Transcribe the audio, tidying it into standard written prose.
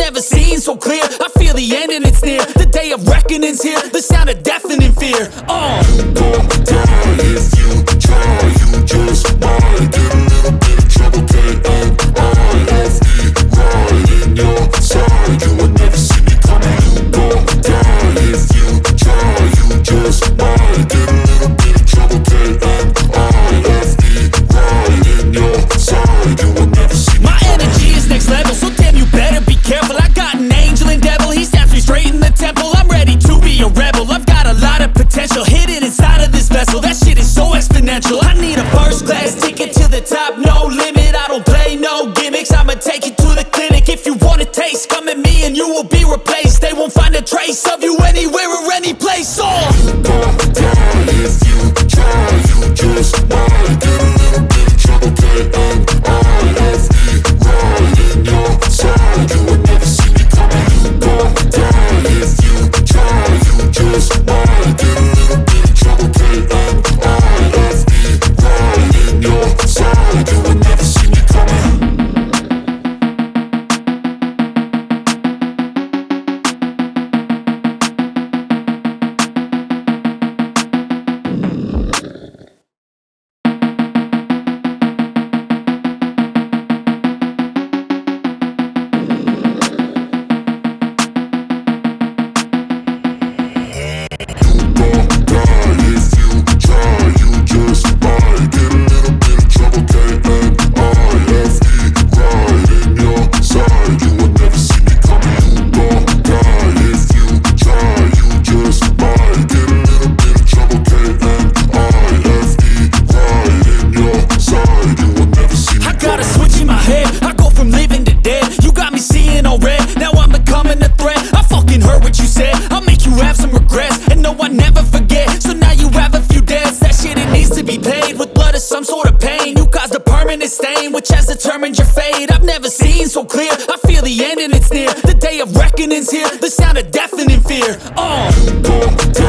never seen so clear. I feel the end and it's near. The day of reckoning's here. The sound of deafening fear. You gon' die if you try. You just might get a little bit of trouble. K-N-I-F-E, right in your side. You will never see me coming. You gon' die if you try. You just might get a little bit of trouble. K-N-I-F-E, right in your side. You will never see me. My energy is next level, so damn you better be careful. I got an angel and devil, he snaps me straight in the temple. I'm ready to be a rebel, I've got a lot of potential hidden inside of this vessel. That shit is so exponential. I need a first class ticket to the top, no limit. I don't play no gimmicks, I'ma take you to the clinic. If you want a taste, come at me and you will be replaced. They won't find a trace of you anywhere or any place. You gon' die if you try. You just might get a little bit of trouble. K-N-I-F-E, right in your side. You will never see me coming. You gon' die if you try. You just might get a little bit of trouble. K-N-I-F-E, right in your side. You will never see me coming. Stain, which has determined your fate. I've never seen so clear. I feel the end and it's near. The day of reckoning's here. The sound of deafening fear. You gon' die